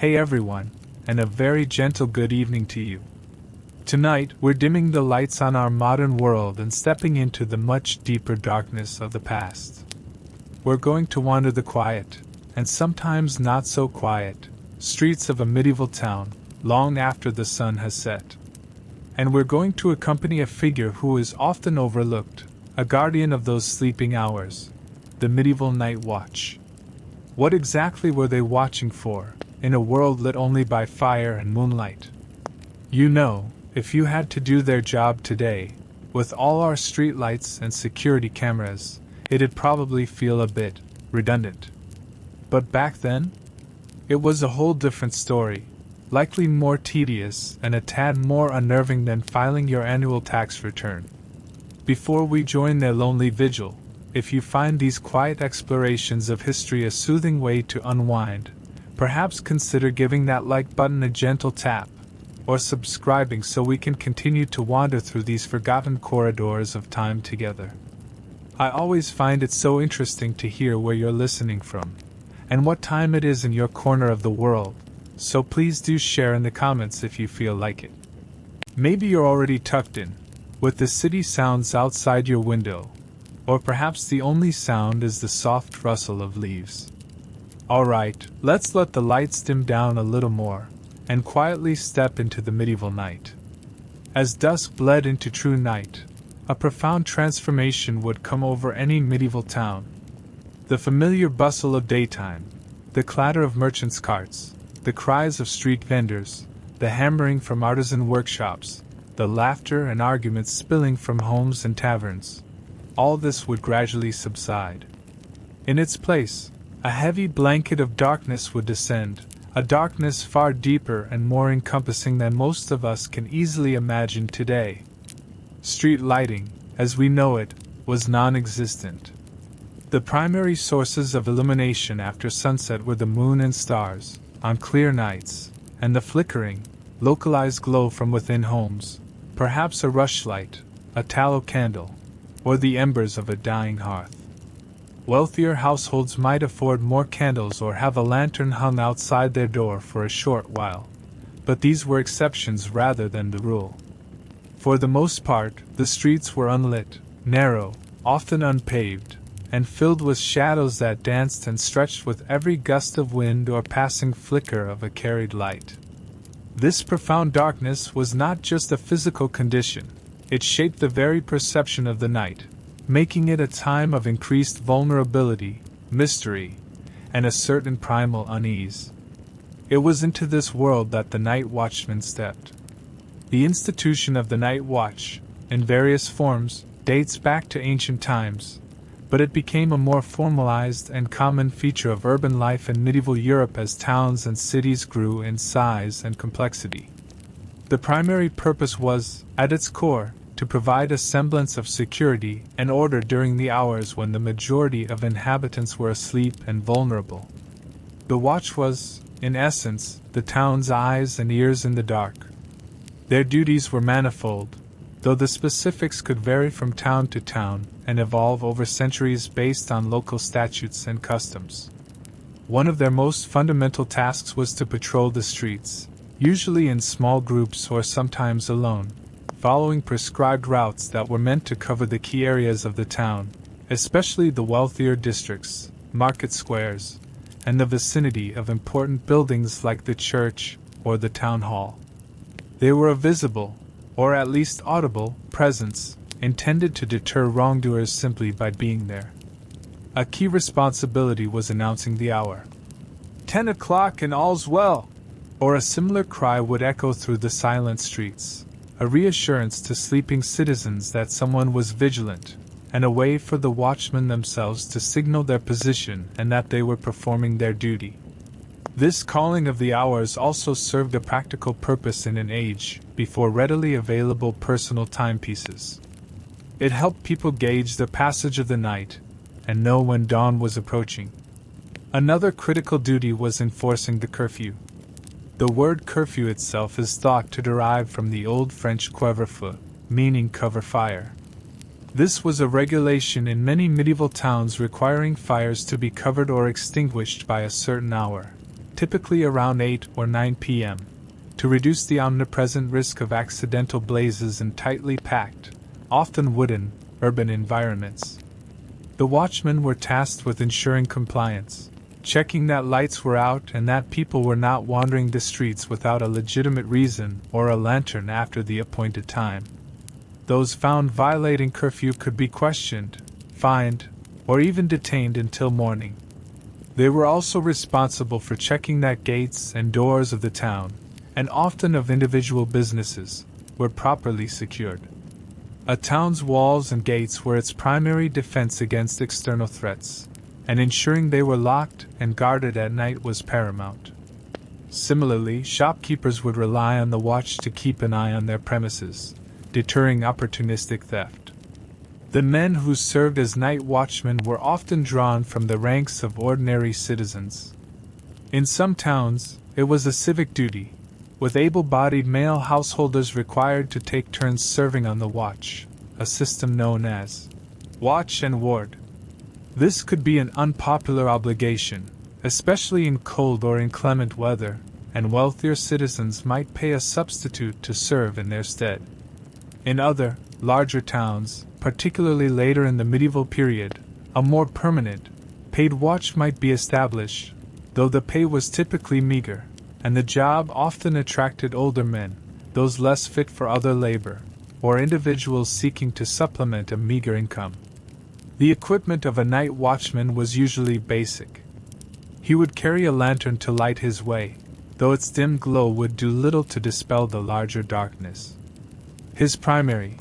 Hey everyone, and a very gentle good evening to you. Tonight, we're dimming the lights on our modern world and stepping into the much deeper darkness of the past. We're going to wander the quiet, and sometimes not so quiet, streets of a medieval town, long after the sun has set. And we're going to accompany a figure who is often overlooked, a guardian of those sleeping hours, the medieval night watch. What exactly were they watching for, in a world lit only by fire and moonlight? You know, if you had to do their job today, with all our streetlights and security cameras, it'd probably feel a bit redundant. But back then, it was a whole different story, likely more tedious and a tad more unnerving than filing your annual tax return. Before we join their lonely vigil, if you find these quiet explorations of history a soothing way to unwind, perhaps consider giving that like button a gentle tap, or subscribing so we can continue to wander through these forgotten corridors of time together. I always find it so interesting to hear where you're listening from, and what time it is in your corner of the world, so please do share in the comments if you feel like it. Maybe you're already tucked in, with the city sounds outside your window, or perhaps the only sound is the soft rustle of leaves. Alright, let's let the lights dim down a little more, and quietly step into the medieval night. As dusk bled into true night, a profound transformation would come over any medieval town. The familiar bustle of daytime, the clatter of merchants' carts, the cries of street vendors, the hammering from artisan workshops, the laughter and arguments spilling from homes and taverns, all this would gradually subside. In its place, a heavy blanket of darkness would descend, a darkness far deeper and more encompassing than most of us can easily imagine today. Street lighting, as we know it, was non-existent. The primary sources of illumination after sunset were the moon and stars, on clear nights, and the flickering, localized glow from within homes, perhaps a rushlight, a tallow candle, or the embers of a dying hearth. Wealthier households might afford more candles or have a lantern hung outside their door for a short while, but these were exceptions rather than the rule. For the most part, the streets were unlit, narrow, often unpaved, and filled with shadows that danced and stretched with every gust of wind or passing flicker of a carried light. This profound darkness was not just a physical condition, it shaped the very perception of the night, making it a time of increased vulnerability, mystery, and a certain primal unease. It was into this world that the night watchman stepped. The institution of the night watch, in various forms, dates back to ancient times, but it became a more formalized and common feature of urban life in medieval Europe as towns and cities grew in size and complexity. The primary purpose was, at its core, to provide a semblance of security and order during the hours when the majority of inhabitants were asleep and vulnerable. The watch was, in essence, the town's eyes and ears in the dark. Their duties were manifold, though the specifics could vary from town to town and evolve over centuries based on local statutes and customs. One of their most fundamental tasks was to patrol the streets, usually in small groups or sometimes alone, following prescribed routes that were meant to cover the key areas of the town, especially the wealthier districts, market squares, and the vicinity of important buildings like the church or the town hall. They were a visible, or at least audible, presence, intended to deter wrongdoers simply by being there. A key responsibility was announcing the hour. 10 o'clock and all's well! Or a similar cry would echo through the silent streets, a reassurance to sleeping citizens that someone was vigilant, and a way for the watchmen themselves to signal their position and that they were performing their duty. This calling of the hours also served a practical purpose in an age before readily available personal timepieces. It helped people gauge the passage of the night and know when dawn was approaching. Another critical duty was enforcing the curfew. The word curfew itself is thought to derive from the Old French couvre-feu, meaning cover fire. This was a regulation in many medieval towns requiring fires to be covered or extinguished by a certain hour, typically around 8 or 9 p.m., to reduce the omnipresent risk of accidental blazes in tightly packed, often wooden, urban environments. The watchmen were tasked with ensuring compliance, checking that lights were out and that people were not wandering the streets without a legitimate reason or a lantern after the appointed time. Those found violating curfew could be questioned, fined, or even detained until morning. They were also responsible for checking that gates and doors of the town, and often of individual businesses, were properly secured. A town's walls and gates were its primary defense against external threats, and ensuring they were locked and guarded at night was paramount. Similarly, shopkeepers would rely on the watch to keep an eye on their premises, deterring opportunistic theft. The men who served as night watchmen were often drawn from the ranks of ordinary citizens. In some towns, it was a civic duty, with able-bodied male householders required to take turns serving on the watch, a system known as watch and ward. This could be an unpopular obligation, especially in cold or inclement weather, and wealthier citizens might pay a substitute to serve in their stead. In other, larger towns, particularly later in the medieval period, a more permanent, paid watch might be established, though the pay was typically meager, and the job often attracted older men, those less fit for other labor, or individuals seeking to supplement a meager income. The equipment of a night watchman was usually basic. He would carry a lantern to light his way, though its dim glow would do little to dispel the larger darkness. His primary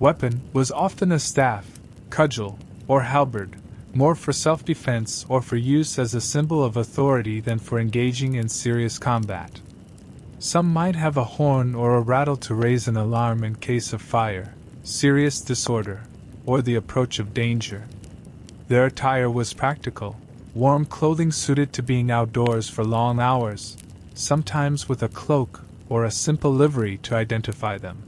weapon was often a staff, cudgel, or halberd, more for self-defense or for use as a symbol of authority than for engaging in serious combat. Some might have a horn or a rattle to raise an alarm in case of fire, serious disorder, or the approach of danger. Their attire was practical, warm clothing suited to being outdoors for long hours, sometimes with a cloak or a simple livery to identify them.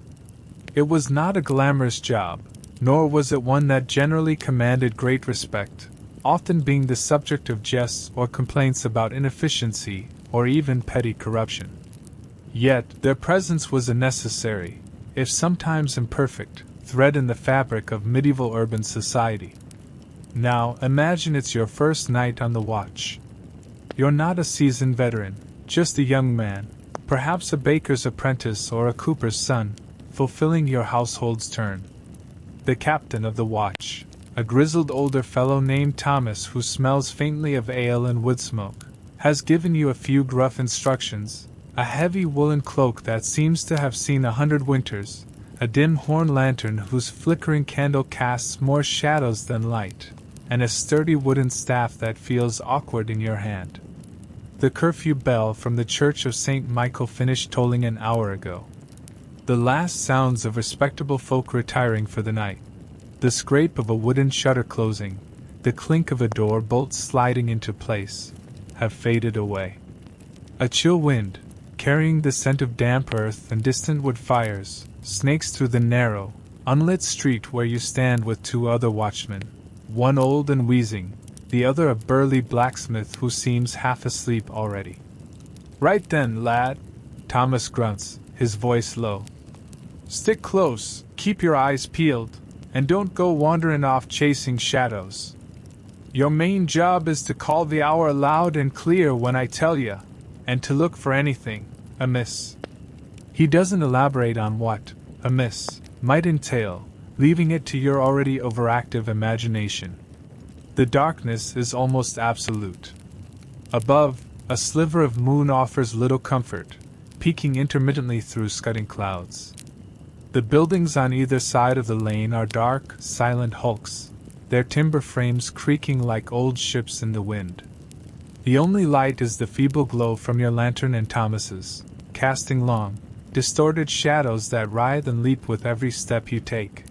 It was not a glamorous job, nor was it one that generally commanded great respect, often being the subject of jests or complaints about inefficiency or even petty corruption. Yet, their presence was a necessary, if sometimes imperfect, thread in the fabric of medieval urban society. Now, imagine it's your first night on the watch. You're not a seasoned veteran, just a young man, perhaps a baker's apprentice or a cooper's son, fulfilling your household's turn. The captain of the watch, a grizzled older fellow named Thomas who smells faintly of ale and wood smoke, has given you a few gruff instructions: a heavy woolen cloak that seems to have seen 100 winters, a dim horn lantern whose flickering candle casts more shadows than light, and a sturdy wooden staff that feels awkward in your hand. The curfew bell from the church of St. Michael finished tolling an hour ago. The last sounds of respectable folk retiring for the night, the scrape of a wooden shutter closing, the clink of a door bolt sliding into place, have faded away. A chill wind, carrying the scent of damp earth and distant wood fires, snakes through the narrow, unlit street where you stand with two other watchmen, one old and wheezing, the other a burly blacksmith who seems half asleep already. "Right then, lad," Thomas grunts, his voice low. "Stick close, keep your eyes peeled, and don't go wandering off chasing shadows. Your main job is to call the hour loud and clear when I tell you, and to look for anything amiss." He doesn't elaborate on what amiss might entail, leaving it to your already overactive imagination. The darkness is almost absolute. Above, a sliver of moon offers little comfort, peeking intermittently through scudding clouds. The buildings on either side of the lane are dark, silent hulks, their timber frames creaking like old ships in the wind. The only light is the feeble glow from your lantern and Thomas's, casting long, distorted shadows that writhe and leap with every step you take.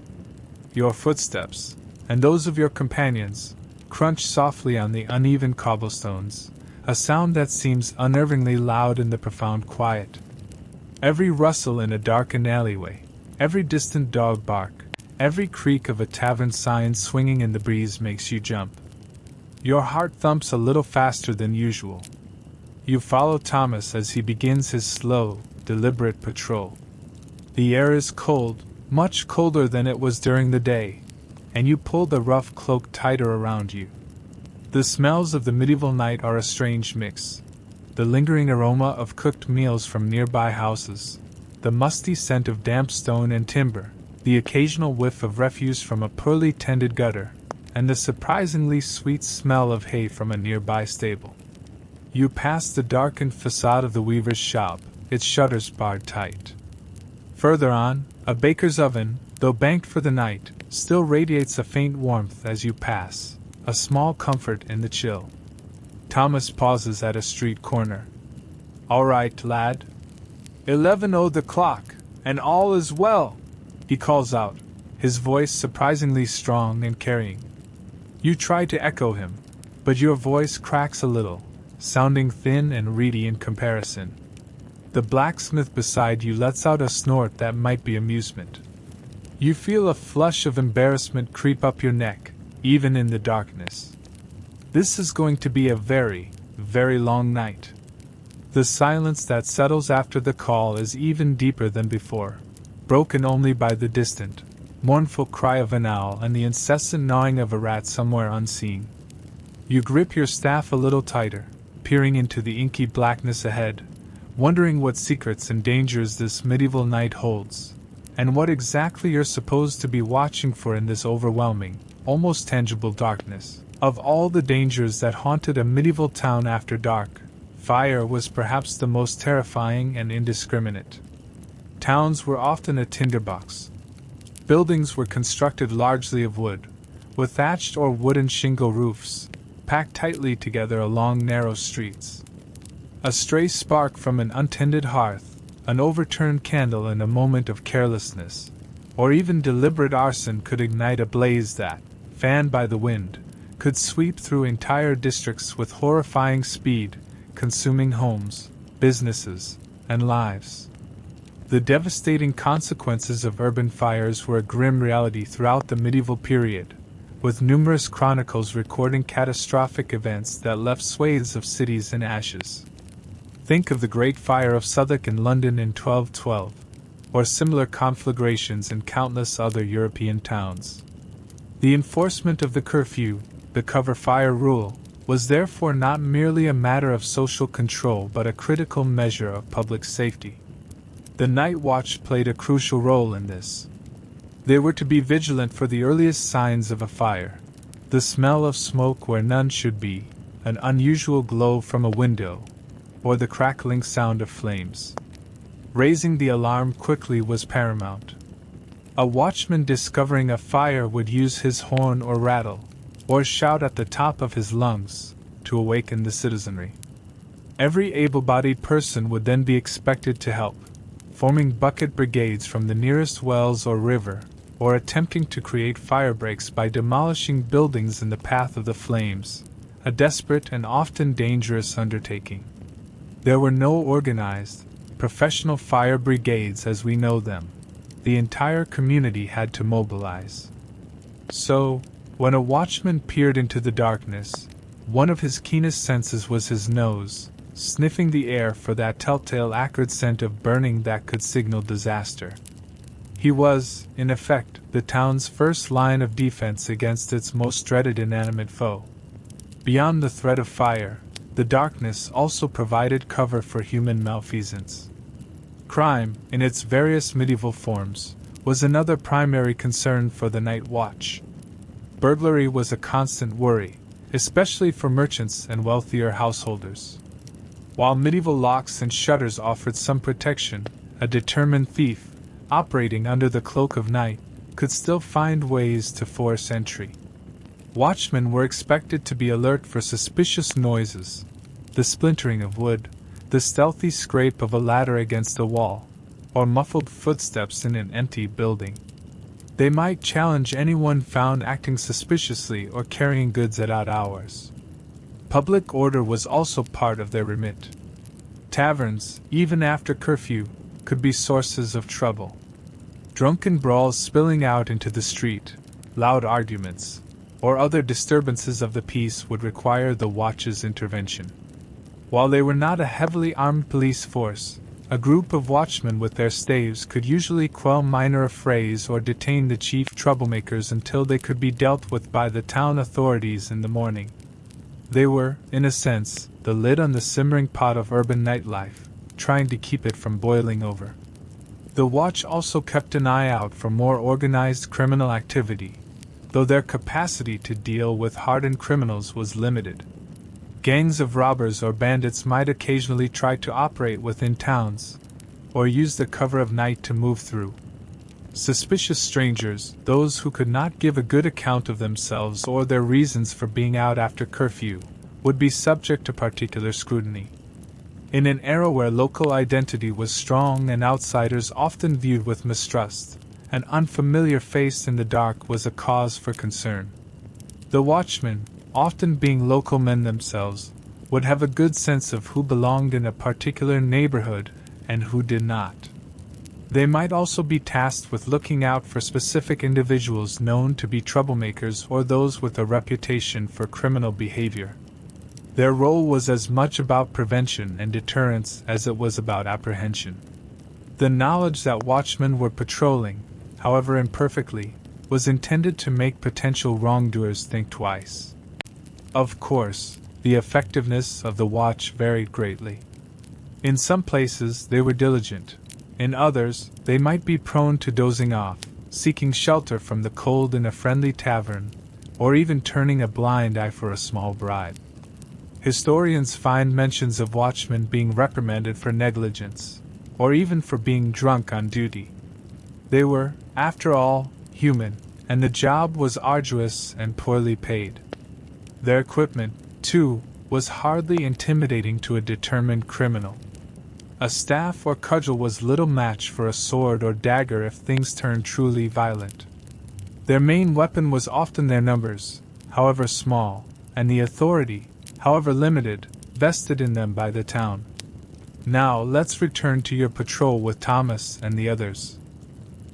Your footsteps, and those of your companions, crunch softly on the uneven cobblestones, a sound that seems unnervingly loud in the profound quiet. Every rustle in a darkened alleyway, every distant dog bark, every creak of a tavern sign swinging in the breeze makes you jump. Your heart thumps a little faster than usual. You follow Thomas as he begins his slow, deliberate patrol. The air is cold, much colder than it was during the day, and you pull the rough cloak tighter around you. The smells of the medieval night are a strange mix. The lingering aroma of cooked meals from nearby houses, the musty scent of damp stone and timber, the occasional whiff of refuse from a poorly tended gutter, and the surprisingly sweet smell of hay from a nearby stable. You pass the darkened facade of the weaver's shop, its shutters barred tight. Further on, a baker's oven, though banked for the night, still radiates a faint warmth as you pass, a small comfort in the chill. Thomas pauses at a street corner. "All right, lad. 11 the clock, and all is well," he calls out, his voice surprisingly strong and carrying. You try to echo him, but your voice cracks a little, sounding thin and reedy in comparison. The blacksmith beside you lets out a snort that might be amusement. You feel a flush of embarrassment creep up your neck, even in the darkness. This is going to be a very, very long night. The silence that settles after the call is even deeper than before, broken only by the distant, mournful cry of an owl and the incessant gnawing of a rat somewhere unseen. You grip your staff a little tighter, peering into the inky blackness ahead, wondering what secrets and dangers this medieval night holds, and what exactly you're supposed to be watching for in this overwhelming, almost tangible darkness. Of all the dangers that haunted a medieval town after dark, fire was perhaps the most terrifying and indiscriminate. Towns were often a tinderbox. Buildings were constructed largely of wood, with thatched or wooden shingle roofs, packed tightly together along narrow streets. A stray spark from an untended hearth, an overturned candle in a moment of carelessness, or even deliberate arson could ignite a blaze that, fanned by the wind, could sweep through entire districts with horrifying speed, consuming homes, businesses, and lives. The devastating consequences of urban fires were a grim reality throughout the medieval period, with numerous chronicles recording catastrophic events that left swathes of cities in ashes. Think of the Great Fire of Southwark in London in 1212, or similar conflagrations in countless other European towns. The enforcement of the curfew, the cover fire rule, was therefore not merely a matter of social control but a critical measure of public safety. The night watch played a crucial role in this. They were to be vigilant for the earliest signs of a fire, the smell of smoke where none should be, an unusual glow from a window, or the crackling sound of flames. Raising the alarm quickly was paramount. A watchman discovering a fire would use his horn or rattle, or shout at the top of his lungs, to awaken the citizenry. Every able-bodied person would then be expected to help, forming bucket brigades from the nearest wells or river, or attempting to create fire breaks by demolishing buildings in the path of the flames, a desperate and often dangerous undertaking. There were no organized, professional fire brigades as we know them. The entire community had to mobilize. So, when a watchman peered into the darkness, one of his keenest senses was his nose, sniffing the air for that telltale acrid scent of burning that could signal disaster. He was, in effect, the town's first line of defense against its most dreaded inanimate foe. Beyond the threat of fire, the darkness also provided cover for human malfeasance. Crime, in its various medieval forms, was another primary concern for the night watch. Burglary was a constant worry, especially for merchants and wealthier householders. While medieval locks and shutters offered some protection, a determined thief, operating under the cloak of night, could still find ways to force entry. Watchmen were expected to be alert for suspicious noises, the splintering of wood, the stealthy scrape of a ladder against a wall, or muffled footsteps in an empty building. They might challenge anyone found acting suspiciously or carrying goods at odd hours. Public order was also part of their remit. Taverns, even after curfew, could be sources of trouble. Drunken brawls spilling out into the street, loud arguments, or other disturbances of the peace would require the watch's intervention. While they were not a heavily armed police force, a group of watchmen with their staves could usually quell minor affrays or detain the chief troublemakers until they could be dealt with by the town authorities in the morning. They were, in a sense, the lid on the simmering pot of urban nightlife, trying to keep it from boiling over. The watch also kept an eye out for more organized criminal activity, though their capacity to deal with hardened criminals was limited. Gangs of robbers or bandits might occasionally try to operate within towns, or use the cover of night to move through. Suspicious strangers, those who could not give a good account of themselves or their reasons for being out after curfew, would be subject to particular scrutiny. In an era where local identity was strong and outsiders often viewed with mistrust, an unfamiliar face in the dark was a cause for concern. The watchmen, often being local men themselves, would have a good sense of who belonged in a particular neighborhood and who did not. They might also be tasked with looking out for specific individuals known to be troublemakers or those with a reputation for criminal behavior. Their role was as much about prevention and deterrence as it was about apprehension. The knowledge that watchmen were patrolling, however imperfectly, was intended to make potential wrongdoers think twice. Of course, the effectiveness of the watch varied greatly. In some places they were diligent, in others they might be prone to dozing off, seeking shelter from the cold in a friendly tavern, or even turning a blind eye for a small bribe. Historians find mentions of watchmen being reprimanded for negligence, or even for being drunk on duty. They were, after all, human, and the job was arduous and poorly paid. Their equipment, too, was hardly intimidating to a determined criminal. A staff or cudgel was little match for a sword or dagger if things turned truly violent. Their main weapon was often their numbers, however small, and the authority, however limited, vested in them by the town. Now let's return to your patrol with Thomas and the others.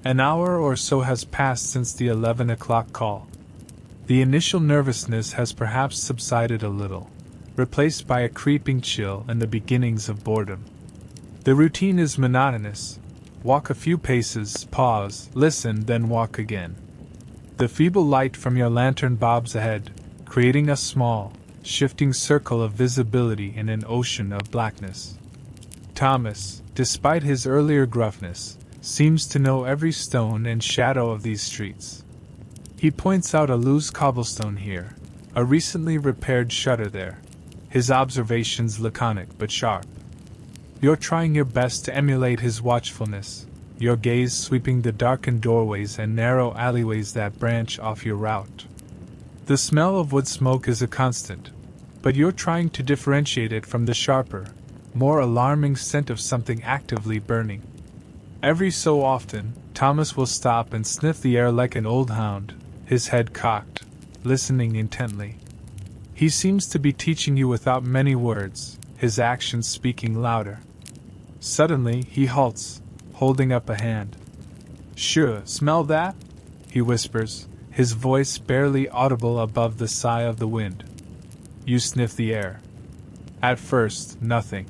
An hour or so has passed since the 11 o'clock call. The initial nervousness has perhaps subsided a little, replaced by a creeping chill and the beginnings of boredom. The routine is monotonous. Walk a few paces, pause, listen, then walk again. The feeble light from your lantern bobs ahead, creating a small, shifting circle of visibility in an ocean of blackness. Thomas, despite his earlier gruffness, seems to know every stone and shadow of these streets. He points out a loose cobblestone here, a recently repaired shutter there, his observations laconic but sharp. You're trying your best to emulate his watchfulness, your gaze sweeping the darkened doorways and narrow alleyways that branch off your route. The smell of wood smoke is a constant, but you're trying to differentiate it from the sharper, more alarming scent of something actively burning. Every so often, Thomas will stop and sniff the air like an old hound, his head cocked, listening intently. He seems to be teaching you without many words, his actions speaking louder. Suddenly, he halts, holding up a hand. "Sure, smell that?" he whispers, his voice barely audible above the sigh of the wind. You sniff the air. At first, nothing.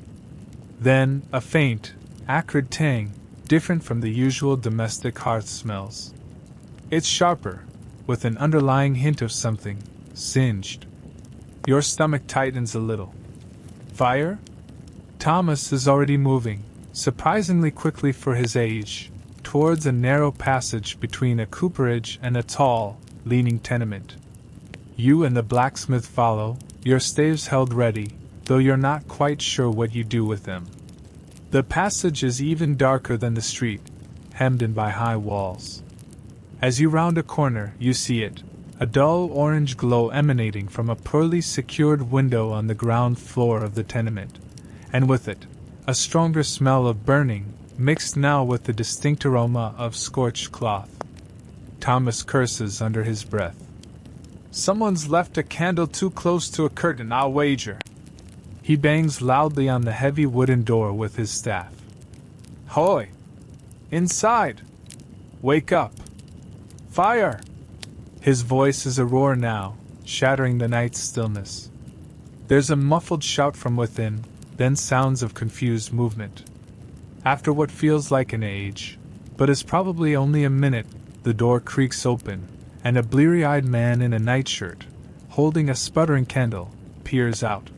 Then, a faint, acrid tang, different from the usual domestic hearth smells. It's sharper, with an underlying hint of something singed. Your stomach tightens a little. Fire? Thomas is already moving, surprisingly quickly for his age, towards a narrow passage between a cooperage and a tall, leaning tenement. You and the blacksmith follow, your staves held ready, though you're not quite sure what you do with them. The passage is even darker than the street, hemmed in by high walls. As you round a corner, you see it, a dull orange glow emanating from a poorly secured window on the ground floor of the tenement, and with it, a stronger smell of burning, mixed now with the distinct aroma of scorched cloth. Thomas curses under his breath. Someone's left a candle too close to a curtain, I'll wager. He bangs loudly on the heavy wooden door with his staff. Hoy! Inside! Wake up! Fire! His voice is a roar now, shattering the night's stillness. There's a muffled shout from within, then sounds of confused movement. After what feels like an age, but is probably only a minute, the door creaks open, and a bleary-eyed man in a nightshirt, holding a sputtering candle, peers out.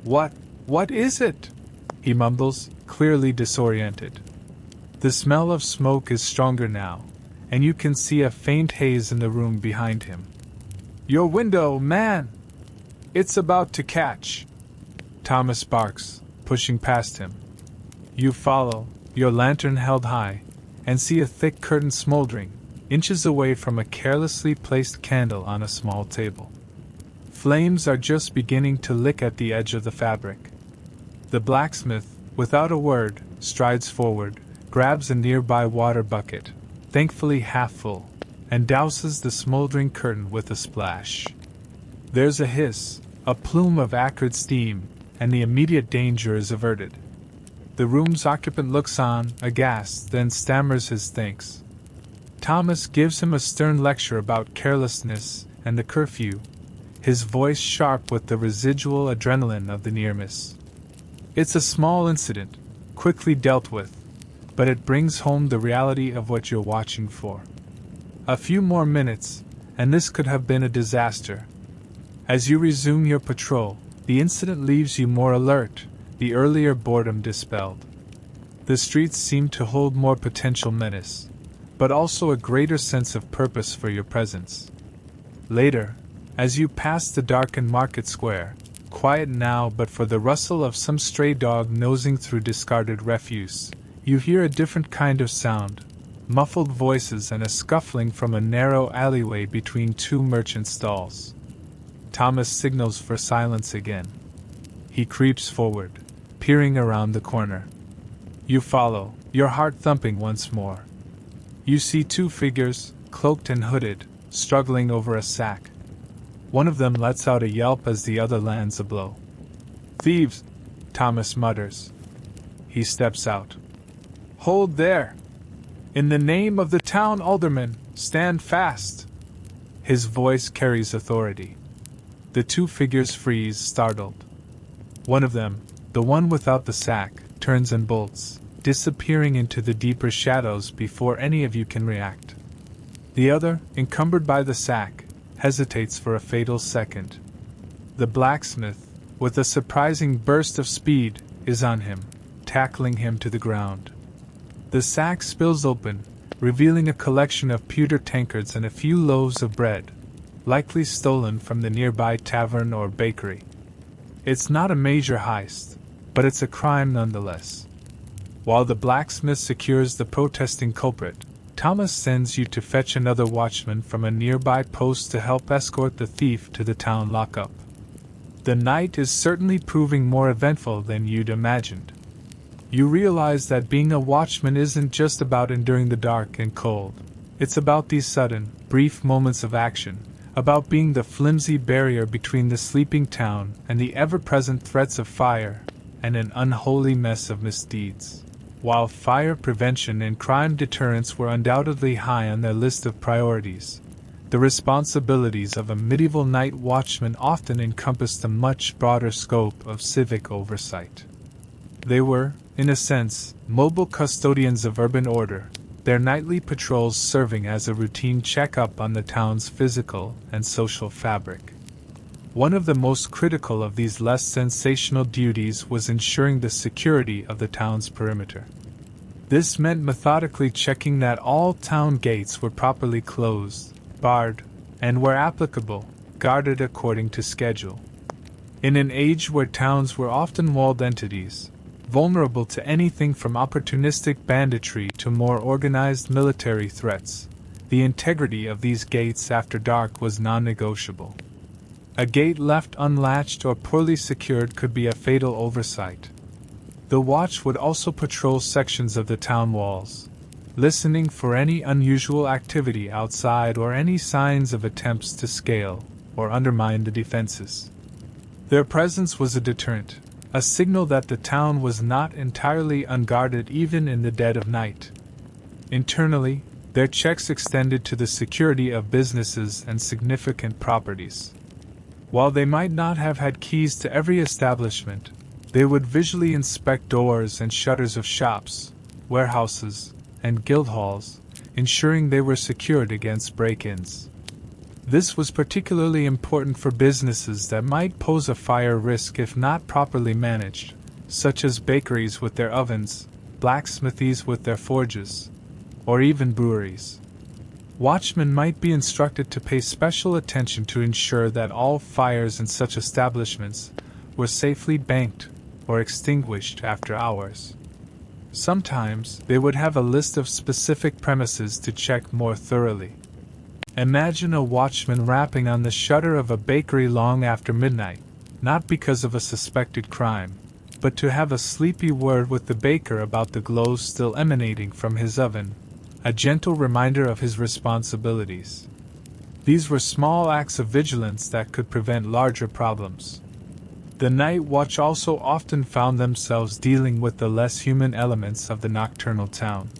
What is it?" he mumbles, clearly disoriented. The smell of smoke is stronger now, and you can see a faint haze in the room behind him. "Your window, man! It's about to catch!" Thomas barks, pushing past him. You follow, your lantern held high, and see a thick curtain smoldering, inches away from a carelessly placed candle on a small table. Flames are just beginning to lick at the edge of the fabric. The blacksmith, without a word, strides forward, grabs a nearby water bucket, thankfully half full, and douses the smoldering curtain with a splash. There's a hiss, a plume of acrid steam, and the immediate danger is averted. The room's occupant looks on, aghast, then stammers his thanks. Thomas gives him a stern lecture about carelessness and the curfew, his voice sharp with the residual adrenaline of the near miss. It's a small incident, quickly dealt with, but it brings home the reality of what you're watching for. A few more minutes, and this could have been a disaster. As you resume your patrol, the incident leaves you more alert, the earlier boredom dispelled. The streets seem to hold more potential menace, but also a greater sense of purpose for your presence. Later, as you pass the darkened market square, quiet now but for the rustle of some stray dog nosing through discarded refuse, you hear a different kind of sound, muffled voices and a scuffling from a narrow alleyway between two merchant stalls. Thomas signals for silence again. He creeps forward, peering around the corner. You follow, your heart thumping once more. You see two figures, cloaked and hooded, struggling over a sack. One of them lets out a yelp as the other lands a blow. "Thieves!" Thomas mutters. He steps out. "Hold there! In the name of the town alderman, stand fast!" His voice carries authority. The two figures freeze, startled. One of them, the one without the sack, turns and bolts, disappearing into the deeper shadows before any of you can react. The other, encumbered by the sack, hesitates for a fatal second. The blacksmith, with a surprising burst of speed, is on him, tackling him to the ground. The sack spills open, revealing a collection of pewter tankards and a few loaves of bread, likely stolen from the nearby tavern or bakery. It's not a major heist, but it's a crime nonetheless. While the blacksmith secures the protesting culprit, Thomas sends you to fetch another watchman from a nearby post to help escort the thief to the town lockup. The night is certainly proving more eventful than you'd imagined. You realize that being a watchman isn't just about enduring the dark and cold. It's about these sudden, brief moments of action, about being the flimsy barrier between the sleeping town and the ever-present threats of fire, and an unholy mess of misdeeds. While fire prevention and crime deterrence were undoubtedly high on their list of priorities, the responsibilities of a medieval night watchman often encompassed a much broader scope of civic oversight. They were, in a sense, mobile custodians of urban order, their nightly patrols serving as a routine checkup on the town's physical and social fabric. One of the most critical of these less sensational duties was ensuring the security of the town's perimeter. This meant methodically checking that all town gates were properly closed, barred, and where applicable, guarded according to schedule. In an age where towns were often walled entities, vulnerable to anything from opportunistic banditry to more organized military threats, the integrity of these gates after dark was non-negotiable. A gate left unlatched or poorly secured could be a fatal oversight. The watch would also patrol sections of the town walls, listening for any unusual activity outside or any signs of attempts to scale or undermine the defenses. Their presence was a deterrent, a signal that the town was not entirely unguarded even in the dead of night. Internally, their checks extended to the security of businesses and significant properties. While they might not have had keys to every establishment, They would visually inspect doors and shutters of shops, warehouses, and guild halls, ensuring they were secured against break-ins. This was particularly important for businesses that might pose a fire risk if not properly managed, such as bakeries with their ovens, blacksmithies with their forges, or even breweries. Watchmen might be instructed to pay special attention to ensure that all fires in such establishments were safely banked or extinguished after hours. Sometimes they would have a list of specific premises to check more thoroughly. Imagine a watchman rapping on the shutter of a bakery long after midnight, not because of a suspected crime, but to have a sleepy word with the baker about the glows still emanating from his oven, a gentle reminder of his responsibilities. These were small acts of vigilance that could prevent larger problems. The night watch also often found themselves dealing with the less human elements of the nocturnal town.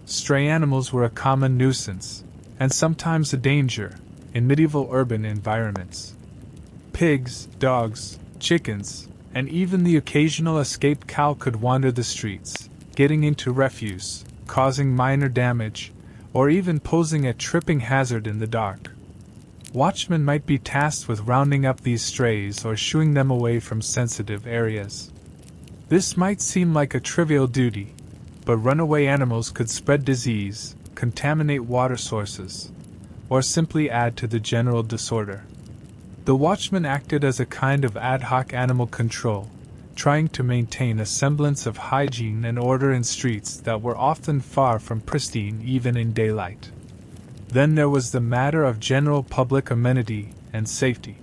Stray animals were a common nuisance, and sometimes a danger, in medieval urban environments. Pigs, dogs, chickens, and even the occasional escaped cow could wander the streets, getting into refuse, causing minor damage, or even posing a tripping hazard in the dark. Watchmen might be tasked with rounding up these strays or shooing them away from sensitive areas. This might seem like a trivial duty, but runaway animals could spread disease, contaminate water sources, or simply add to the general disorder. The watchmen acted as a kind of ad hoc animal control, trying to maintain a semblance of hygiene and order in streets that were often far from pristine even in daylight. Then there was the matter of general public amenity and safety.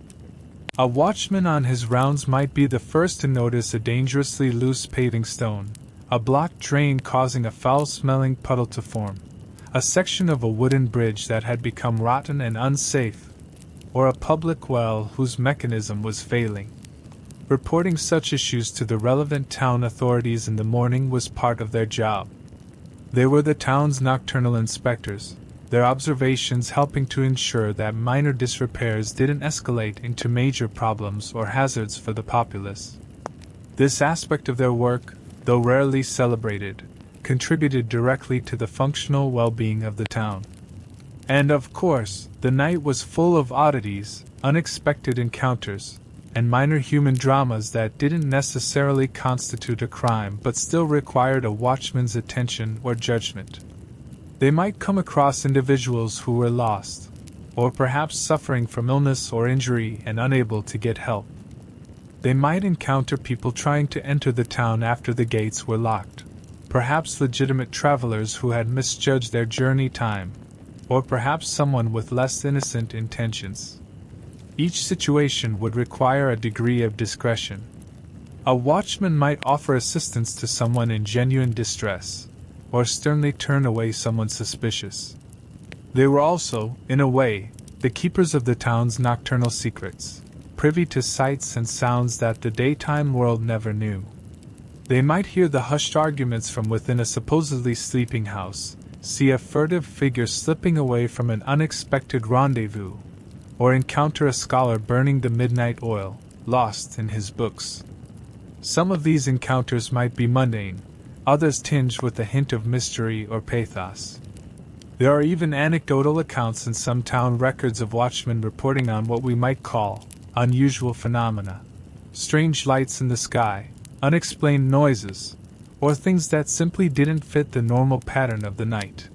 A watchman on his rounds might be the first to notice a dangerously loose paving stone, a blocked drain causing a foul-smelling puddle to form, a section of a wooden bridge that had become rotten and unsafe, or a public well whose mechanism was failing. Reporting such issues to the relevant town authorities in the morning was part of their job. They were the town's nocturnal inspectors, their observations helping to ensure that minor disrepairs didn't escalate into major problems or hazards for the populace. This aspect of their work, though rarely celebrated, contributed directly to the functional well-being of the town. And of course, the night was full of oddities, unexpected encounters, and minor human dramas that didn't necessarily constitute a crime but still required a watchman's attention or judgment. They might come across individuals who were lost, or perhaps suffering from illness or injury and unable to get help. They might encounter people trying to enter the town after the gates were locked, perhaps legitimate travelers who had misjudged their journey time, or perhaps someone with less innocent intentions. Each situation would require a degree of discretion. A watchman might offer assistance to someone in genuine distress, or sternly turn away someone suspicious. They were also, in a way, the keepers of the town's nocturnal secrets, privy to sights and sounds that the daytime world never knew. They might hear the hushed arguments from within a supposedly sleeping house, see a furtive figure slipping away from an unexpected rendezvous, or encounter a scholar burning the midnight oil, lost in his books. Some of these encounters might be mundane, others tinged with a hint of mystery or pathos. There are even anecdotal accounts in some town records of watchmen reporting on what we might call unusual phenomena, strange lights in the sky, unexplained noises, or things that simply didn't fit the normal pattern of the night.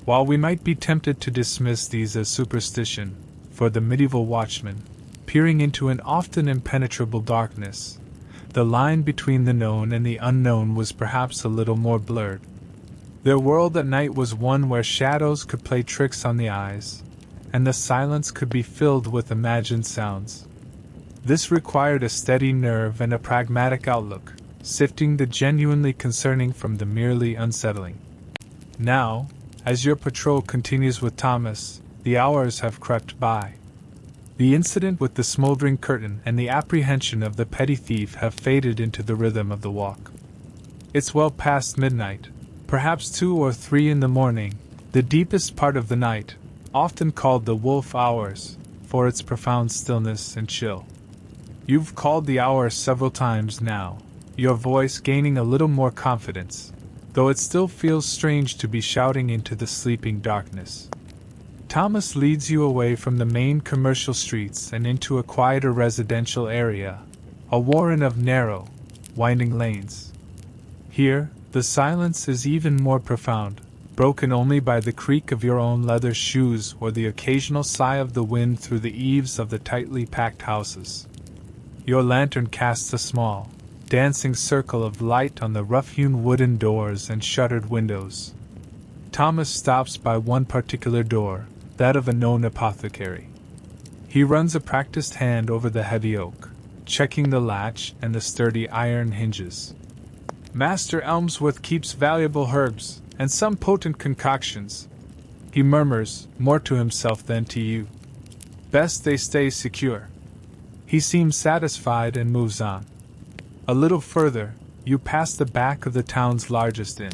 While we might be tempted to dismiss these as superstition, for the medieval watchman, peering into an often impenetrable darkness, the line between the known and the unknown was perhaps a little more blurred. Their world at night was one where shadows could play tricks on the eyes, and the silence could be filled with imagined sounds. This required a steady nerve and a pragmatic outlook, sifting the genuinely concerning from the merely unsettling. Now, as your patrol continues with Thomas, the hours have crept by. The incident with the smoldering curtain and the apprehension of the petty thief have faded into the rhythm of the walk. It's well past midnight, perhaps 2 or 3 in the morning, the deepest part of the night, often called the wolf hours, for its profound stillness and chill. You've called the hour several times now, your voice gaining a little more confidence, though it still feels strange to be shouting into the sleeping darkness. Thomas leads you away from the main commercial streets and into a quieter residential area, a warren of narrow, winding lanes. Here, the silence is even more profound, broken only by the creak of your own leather shoes or the occasional sigh of the wind through the eaves of the tightly packed houses. Your lantern casts a small, dancing circle of light on the rough-hewn wooden doors and shuttered windows. Thomas stops by one particular door, that of a known apothecary. He runs a practiced hand over the heavy oak, checking the latch and the sturdy iron hinges. Master Elmsworth keeps valuable herbs, and some potent concoctions, he murmurs, more to himself than to you. Best they stay secure. He seems satisfied and moves on. A little further, you pass the back of the town's largest inn.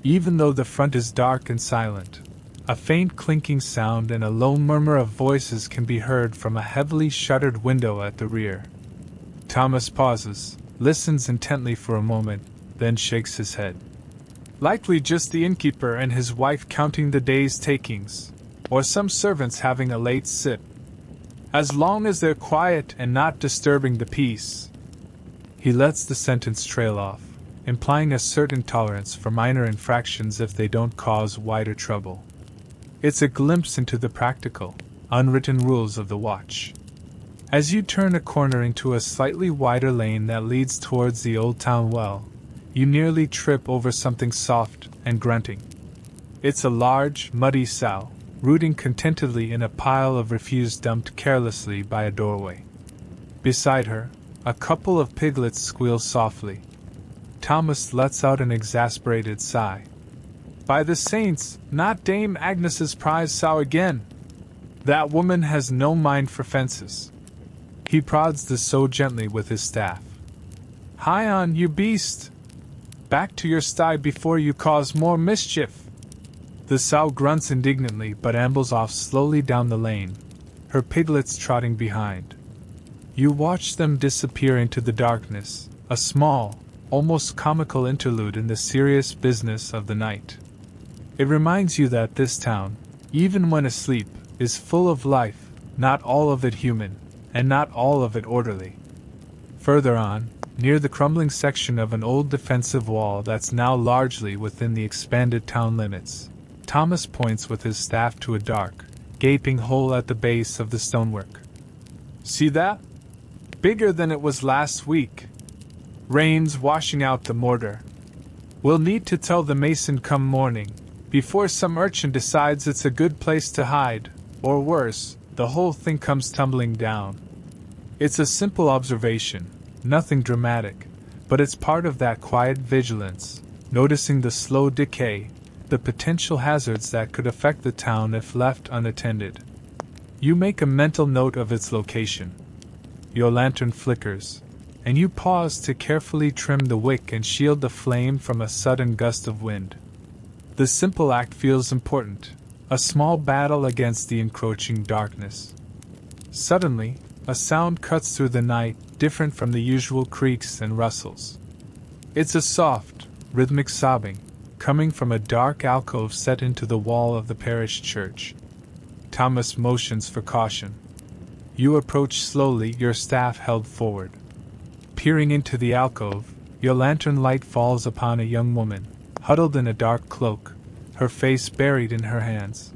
Even though the front is dark and silent, a faint clinking sound and a low murmur of voices can be heard from a heavily shuttered window at the rear. Thomas pauses, listens intently for a moment, then shakes his head. Likely just the innkeeper and his wife counting the day's takings, or some servants having a late sip. As long as they're quiet and not disturbing the peace. He lets the sentence trail off, implying a certain tolerance for minor infractions if they don't cause wider trouble. It's a glimpse into the practical, unwritten rules of the watch. As you turn a corner into a slightly wider lane that leads towards the old town well, you nearly trip over something soft and grunting. It's a large, muddy sow, rooting contentedly in a pile of refuse dumped carelessly by a doorway. Beside her, a couple of piglets squeal softly. Thomas lets out an exasperated sigh. By the saints, not Dame Agnes's prize sow again! That woman has no mind for fences. He prods the sow gently with his staff. Hie on, you beast! Back to your sty before you cause more mischief! The sow grunts indignantly but ambles off slowly down the lane, her piglets trotting behind. You watch them disappear into the darkness, a small, almost comical interlude in the serious business of the night. It reminds you that this town, even when asleep, is full of life, not all of it human, and not all of it orderly. Further on, near the crumbling section of an old defensive wall that's now largely within the expanded town limits, Thomas points with his staff to a dark, gaping hole at the base of the stonework. See that? Bigger than it was last week. Rain's washing out the mortar. We'll need to tell the mason come morning, before some urchin decides it's a good place to hide, or worse, the whole thing comes tumbling down. It's a simple observation, nothing dramatic, but it's part of that quiet vigilance, noticing the slow decay, the potential hazards that could affect the town if left unattended. You make a mental note of its location. Your lantern flickers, and you pause to carefully trim the wick and shield the flame from a sudden gust of wind. The simple act feels important, a small battle against the encroaching darkness. Suddenly, a sound cuts through the night, different from the usual creaks and rustles. It's a soft, rhythmic sobbing, coming from a dark alcove set into the wall of the parish church. Thomas motions for caution. You approach slowly, your staff held forward. Peering into the alcove, your lantern light falls upon a young woman, huddled in a dark cloak, her face buried in her hands.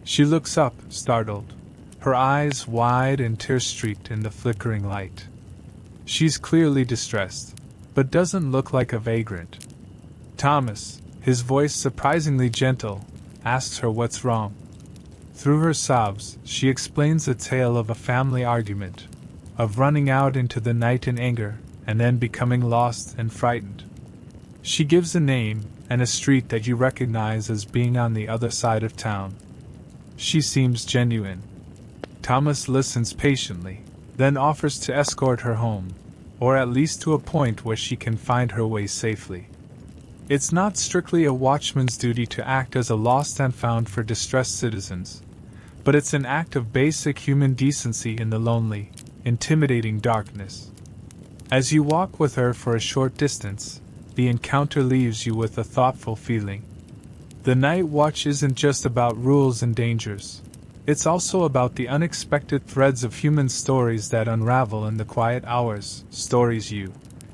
She looks up, startled, her eyes wide and tear-streaked in the flickering light. She's clearly distressed, but doesn't look like a vagrant. Thomas, his voice surprisingly gentle, asks her what's wrong. Through her sobs, she explains the tale of a family argument, of running out into the night in anger, and then becoming lost and frightened. She gives a name, and a street that you recognize as being on the other side of town. She seems genuine. Thomas listens patiently, then offers to escort her home, or at least to a point where she can find her way safely. It's not strictly a watchman's duty to act as a lost and found for distressed citizens, but it's an act of basic human decency in the lonely, intimidating darkness. As you walk with her for a short distance, the encounter leaves you with a thoughtful feeling. The night watch isn't just about rules and dangers. It's also about the unexpected threads of human stories that unravel in the quiet hours, stories you,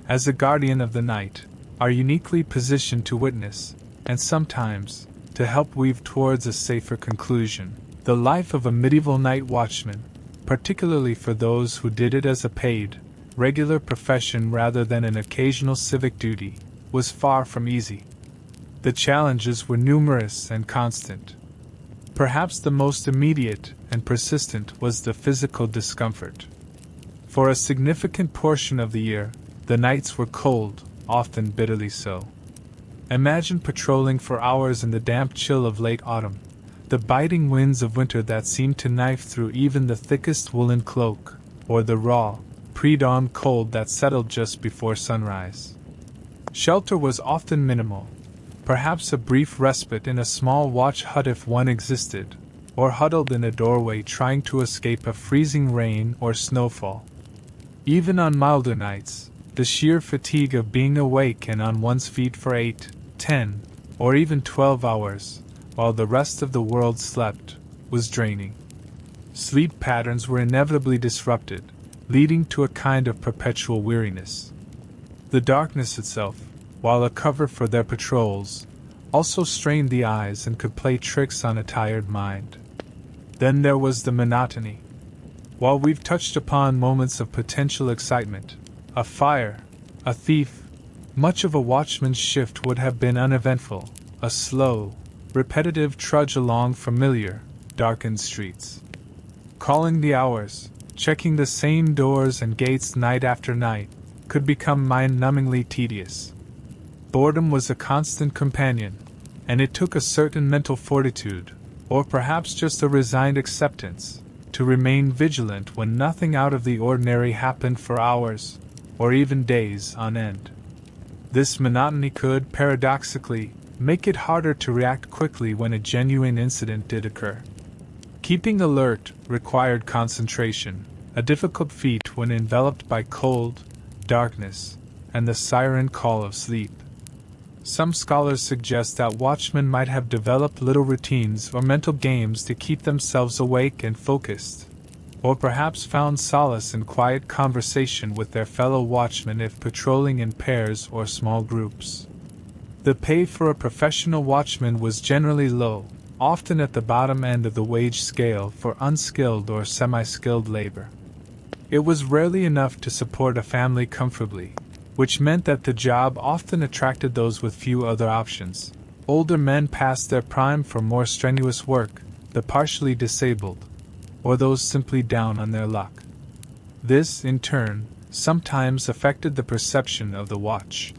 as a guardian of the night, are uniquely positioned to witness, and sometimes, to help weave towards a safer conclusion. The life of a medieval night watchman, particularly for those who did it as a paid, regular profession rather than an occasional civic duty, was far from easy. The challenges were numerous and constant. Perhaps the most immediate and persistent was the physical discomfort. For a significant portion of the year, the nights were cold, often bitterly so. Imagine patrolling for hours in the damp chill of late autumn, the biting winds of winter that seemed to knife through even the thickest woolen cloak, or the raw, pre-dawn cold that settled just before sunrise. Shelter was often minimal, perhaps a brief respite in a small watch hut if one existed, or huddled in a doorway trying to escape a freezing rain or snowfall. Even on milder nights, the sheer fatigue of being awake and on one's feet for 8, 10, or even 12 hours, while the rest of the world slept, was draining. Sleep patterns were inevitably disrupted, leading to a kind of perpetual weariness. The darkness itself, while a cover for their patrols, also strained the eyes and could play tricks on a tired mind. Then there was the monotony. While we've touched upon moments of potential excitement, a fire, a thief, much of a watchman's shift would have been uneventful, a slow, repetitive trudge along familiar, darkened streets. Calling the hours, checking the same doors and gates night after night, could become mind-numbingly tedious. Boredom was a constant companion, and it took a certain mental fortitude, or perhaps just a resigned acceptance, to remain vigilant when nothing out of the ordinary happened for hours, or even days on end. This monotony could, paradoxically, make it harder to react quickly when a genuine incident did occur. Keeping alert required concentration, a difficult feat when enveloped by cold, darkness, and the siren call of sleep. Some scholars suggest that watchmen might have developed little routines or mental games to keep themselves awake and focused, or perhaps found solace in quiet conversation with their fellow watchmen if patrolling in pairs or small groups. The pay for a professional watchman was generally low, often at the bottom end of the wage scale for unskilled or semi-skilled labor. It was rarely enough to support a family comfortably, which meant that the job often attracted those with few other options. Older men past their prime for more strenuous work, the partially disabled, or those simply down on their luck. This, in turn, sometimes affected the perception of the watch.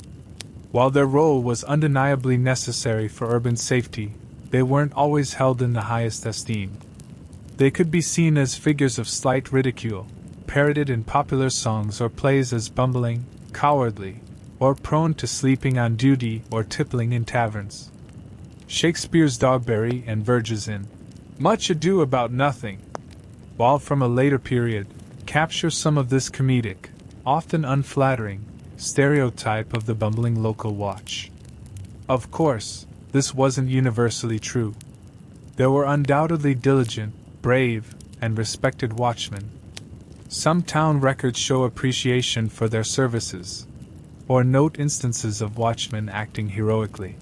While their role was undeniably necessary for urban safety, they weren't always held in the highest esteem. They could be seen as figures of slight ridicule, parodied in popular songs or plays as bumbling, cowardly, or prone to sleeping on duty or tippling in taverns. Shakespeare's Dogberry and Verges in Much Ado About Nothing, while from a later period, capture some of this comedic, often unflattering, stereotype of the bumbling local watch. Of course, this wasn't universally true. There were undoubtedly diligent, brave, and respected watchmen. Some town records show appreciation for their services, or note instances of watchmen acting heroically.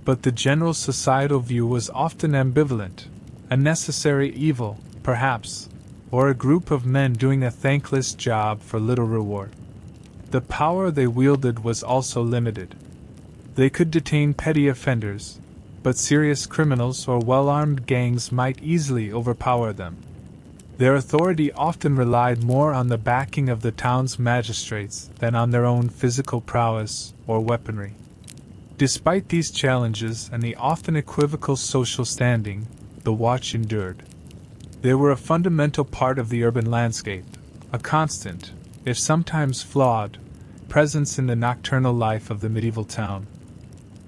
But the general societal view was often ambivalent, a necessary evil, perhaps, or a group of men doing a thankless job for little reward. The power they wielded was also limited. They could detain petty offenders, but serious criminals or well-armed gangs might easily overpower them. Their authority often relied more on the backing of the town's magistrates than on their own physical prowess or weaponry. Despite these challenges and the often equivocal social standing, the watch endured. They were a fundamental part of the urban landscape, a constant, if sometimes flawed, presence in the nocturnal life of the medieval town.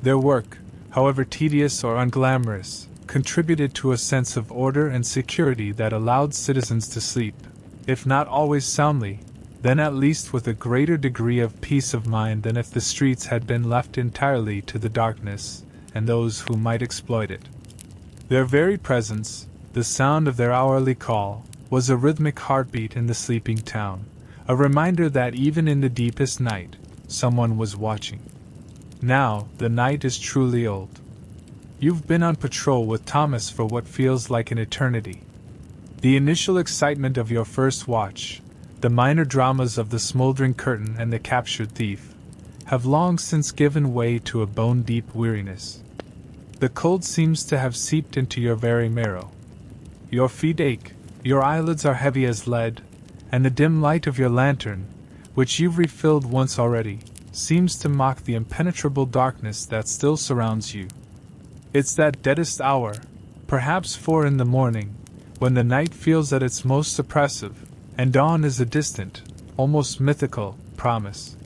Their work, however tedious or unglamorous, contributed to a sense of order and security that allowed citizens to sleep, if not always soundly, then at least with a greater degree of peace of mind than if the streets had been left entirely to the darkness and those who might exploit it. Their very presence, the sound of their hourly call, was a rhythmic heartbeat in the sleeping town, a reminder that even in the deepest night, someone was watching. Now, the night is truly old. You've been on patrol with Thomas for what feels like an eternity. The initial excitement of your first watch, the minor dramas of the smoldering curtain and the captured thief, have long since given way to a bone-deep weariness. The cold seems to have seeped into your very marrow. Your feet ache, your eyelids are heavy as lead, and the dim light of your lantern, which you've refilled once already, seems to mock the impenetrable darkness that still surrounds you. It's that deadest hour, perhaps 4 in the morning, when the night feels at its most oppressive, and dawn is a distant, almost mythical, promise.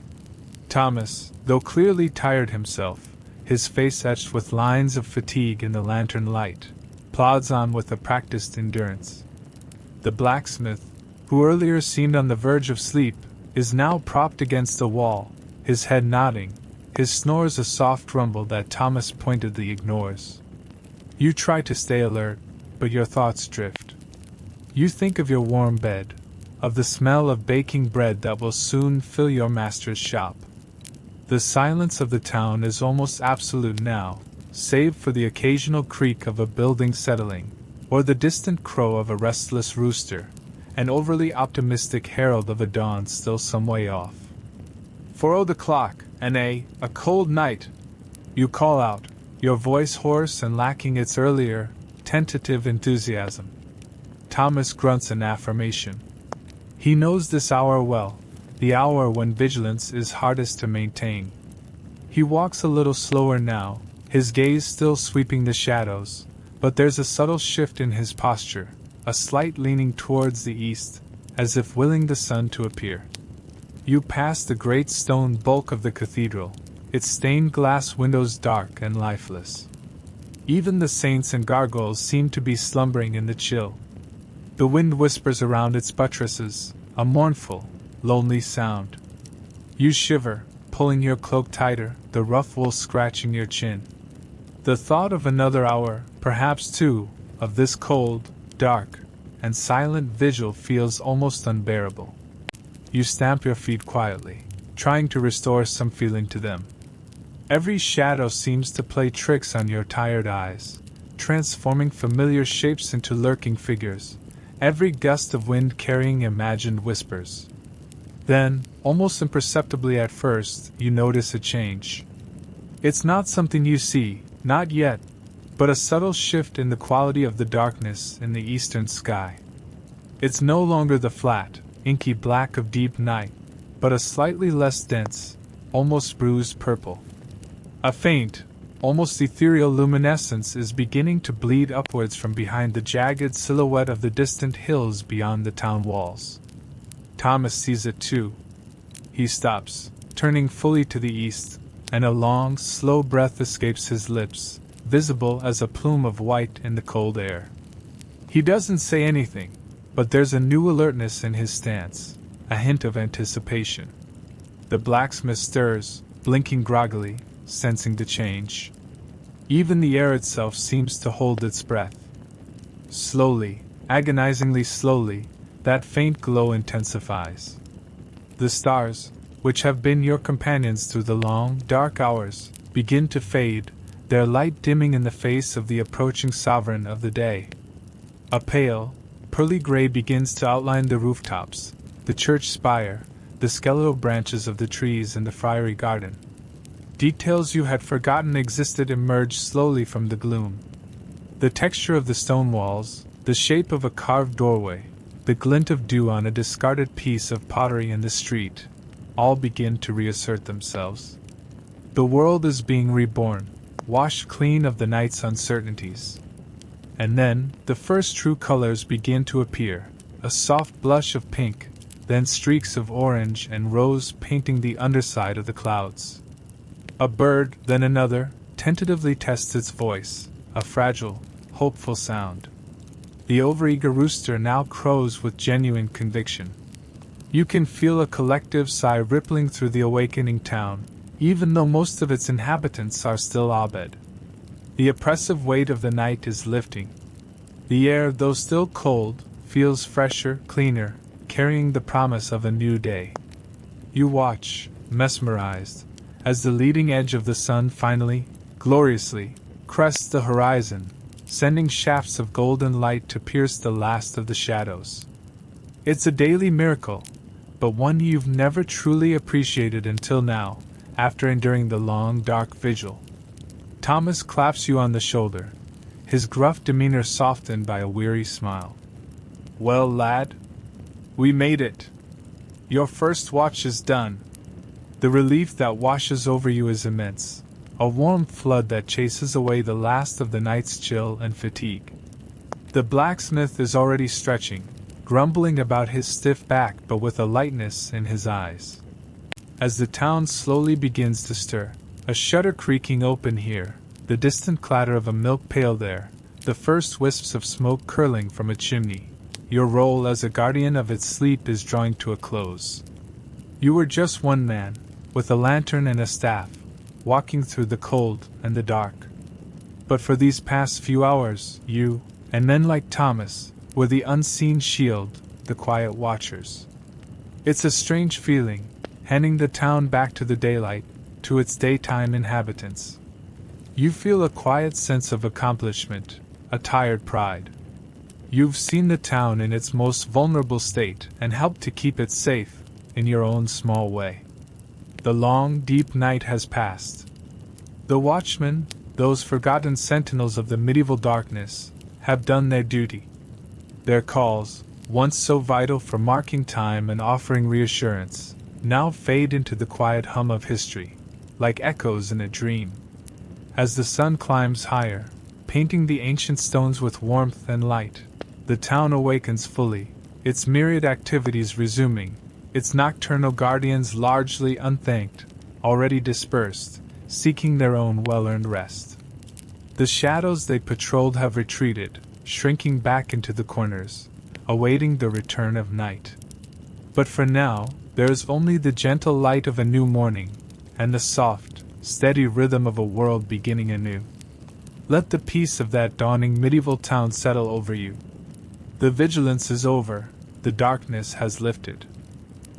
Thomas, though clearly tired himself, his face etched with lines of fatigue in the lantern light, plods on with a practiced endurance. The blacksmith, who earlier seemed on the verge of sleep, is now propped against the wall, his head nodding, his snores a soft rumble that Thomas pointedly ignores. You try to stay alert, but your thoughts drift. You think of your warm bed, of the smell of baking bread that will soon fill your master's shop. The silence of the town is almost absolute now, save for the occasional creak of a building settling, or the distant crow of a restless rooster, an overly optimistic herald of a dawn still some way off. 4 the clock, and a cold night, you call out, your voice hoarse and lacking its earlier, tentative enthusiasm. Thomas grunts in affirmation. He knows this hour well, the hour when vigilance is hardest to maintain. He walks a little slower now, his gaze still sweeping the shadows, but there's a subtle shift in his posture, a slight leaning towards the east, as if willing the sun to appear. You pass the great stone bulk of the cathedral, its stained glass windows dark and lifeless. Even the saints and gargoyles seem to be slumbering in the chill. The wind whispers around its buttresses, a mournful, lonely sound. You shiver, pulling your cloak tighter, the rough wool scratching your chin. The thought of another hour, perhaps 2, of this cold, dark, and silent vigil feels almost unbearable. You stamp your feet quietly, trying to restore some feeling to them. Every shadow seems to play tricks on your tired eyes, transforming familiar shapes into lurking figures, every gust of wind carrying imagined whispers. Then, almost imperceptibly at first, you notice a change. It's not something you see, not yet, but a subtle shift in the quality of the darkness in the eastern sky. It's no longer the flat, inky black of deep night, but a slightly less dense, almost bruised purple. A faint, almost ethereal luminescence is beginning to bleed upwards from behind the jagged silhouette of the distant hills beyond the town walls. Thomas sees it too. He stops, turning fully to the east, and a long, slow breath escapes his lips, visible as a plume of white in the cold air. He doesn't say anything, but there's a new alertness in his stance, a hint of anticipation. The blacksmith stirs, blinking groggily, sensing the change. Even the air itself seems to hold its breath. Slowly, agonizingly slowly, that faint glow intensifies. The stars, which have been your companions through the long, dark hours, begin to fade, their light dimming in the face of the approaching sovereign of the day. A pale, pearly gray begins to outline the rooftops, the church spire, the skeletal branches of the trees in the friary garden. Details you had forgotten existed emerge slowly from the gloom. The texture of the stone walls, the shape of a carved doorway, the glint of dew on a discarded piece of pottery in the street, all begin to reassert themselves. The world is being reborn, washed clean of the night's uncertainties. And then, the first true colors begin to appear, a soft blush of pink, then streaks of orange and rose painting the underside of the clouds. A bird, then another, tentatively tests its voice, a fragile, hopeful sound. The overeager rooster now crows with genuine conviction. You can feel a collective sigh rippling through the awakening town, even though most of its inhabitants are still abed. The oppressive weight of the night is lifting. The air, though still cold, feels fresher, cleaner, carrying the promise of a new day. You watch, mesmerized, as the leading edge of the sun finally, gloriously, crests the horizon, sending shafts of golden light to pierce the last of the shadows. It's a daily miracle, but one you've never truly appreciated until now, after enduring the long, dark vigil. Thomas claps you on the shoulder, his gruff demeanor softened by a weary smile. Well, lad, we made it. Your first watch is done. The relief that washes over you is immense, a warm flood that chases away the last of the night's chill and fatigue. The blacksmith is already stretching, grumbling about his stiff back but with a lightness in his eyes. As the town slowly begins to stir, a shutter creaking open here, the distant clatter of a milk pail there, the first wisps of smoke curling from a chimney, your role as a guardian of its sleep is drawing to a close. You were just one man, with a lantern and a staff, walking through the cold and the dark. But for these past few hours, you, and men like Thomas, were the unseen shield, the quiet watchers. It's a strange feeling, handing the town back to the daylight, to its daytime inhabitants. You feel a quiet sense of accomplishment, a tired pride. You've seen the town in its most vulnerable state and helped to keep it safe, in your own small way. The long, deep night has passed. The watchmen, those forgotten sentinels of the medieval darkness, have done their duty. Their calls, once so vital for marking time and offering reassurance, now fade into the quiet hum of history, like echoes in a dream. As the sun climbs higher, painting the ancient stones with warmth and light, the town awakens fully, its myriad activities resuming, its nocturnal guardians largely unthanked, already dispersed, seeking their own well-earned rest. The shadows they patrolled have retreated, shrinking back into the corners, awaiting the return of night. But for now, there is only the gentle light of a new morning, and the soft, steady rhythm of a world beginning anew. Let the peace of that dawning medieval town settle over you. The vigilance is over, the darkness has lifted.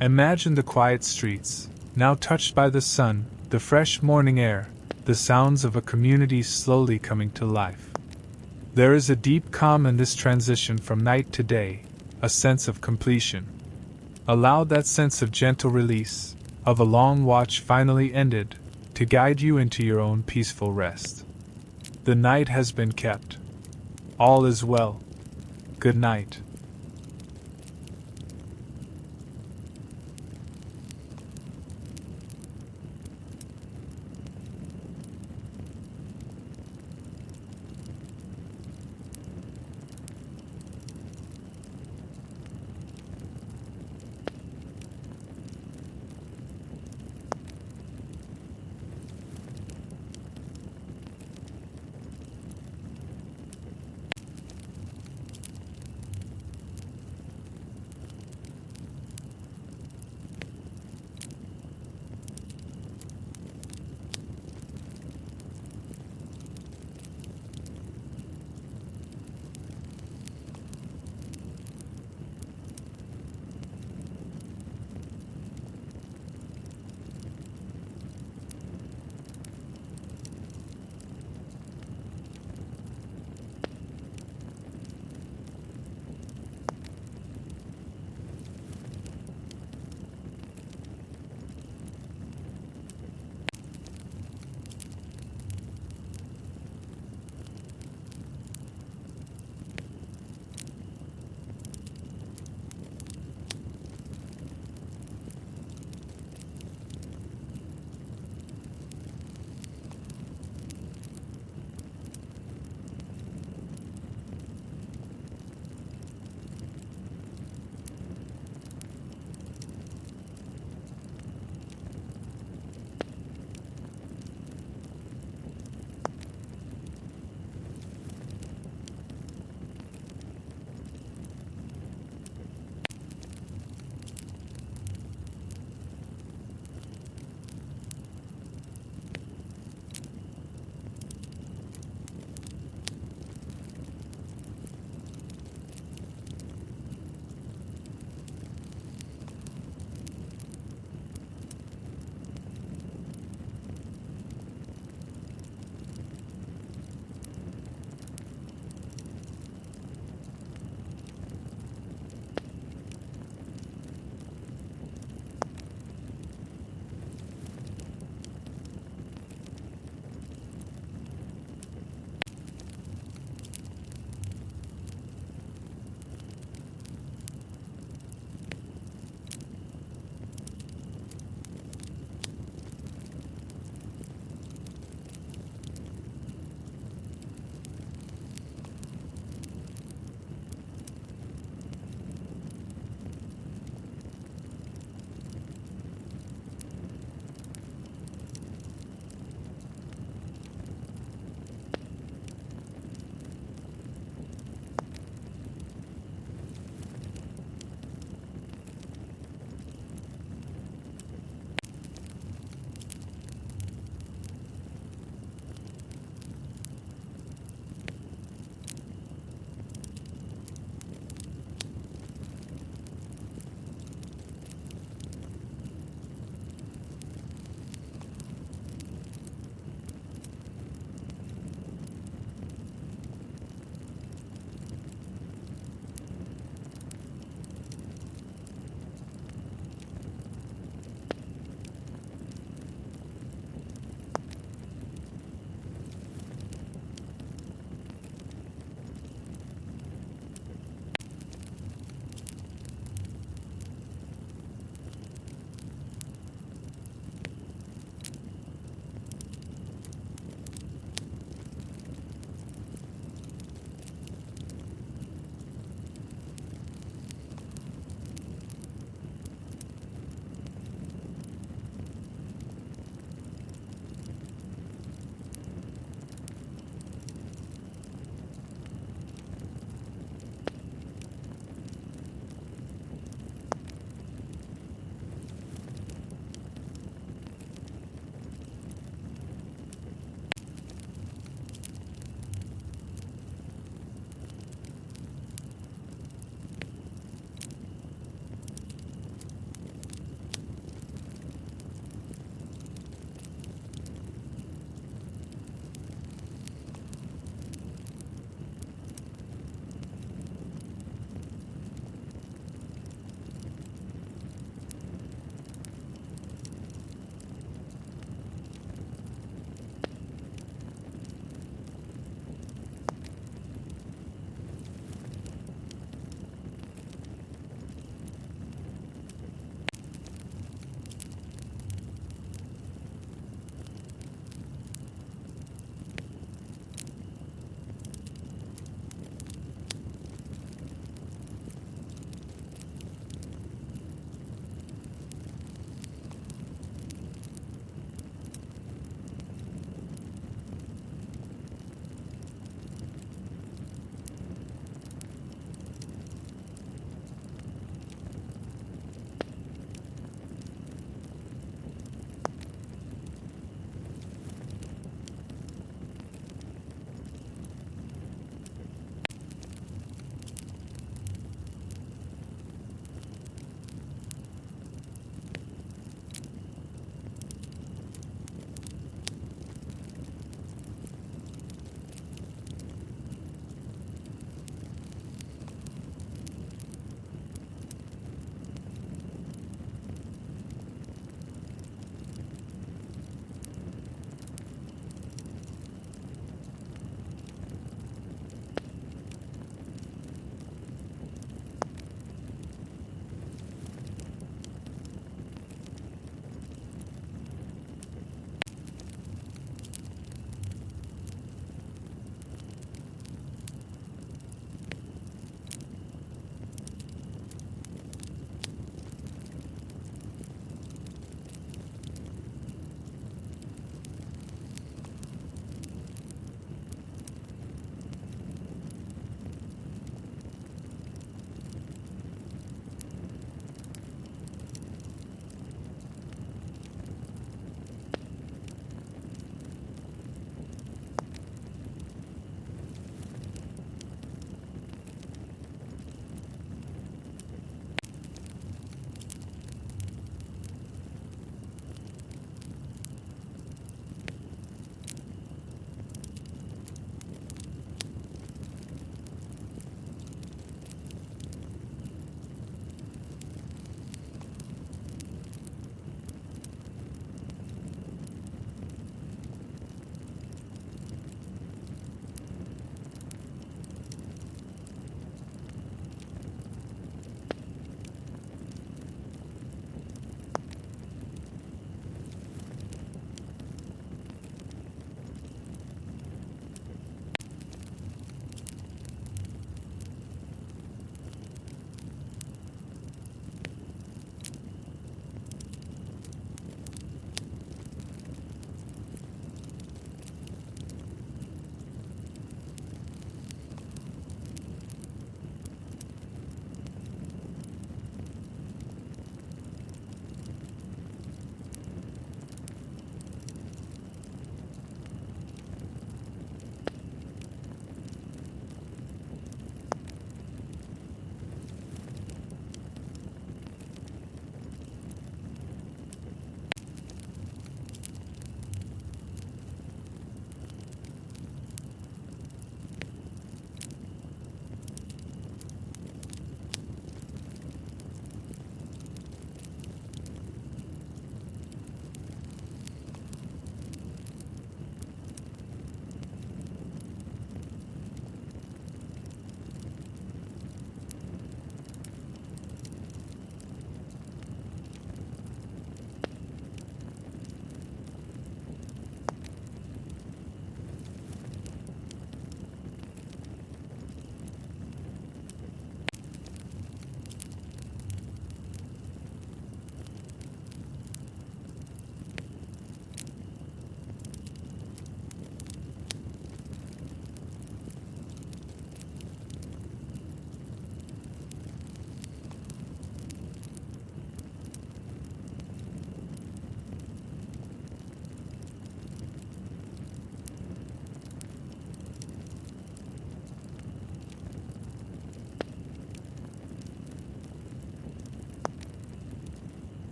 Imagine the quiet streets, now touched by the sun, the fresh morning air, the sounds of a community slowly coming to life. There is a deep calm in this transition from night to day, a sense of completion. Allow that sense of gentle release, of a long watch finally ended, to guide you into your own peaceful rest. The night has been kept. All is well. Good night.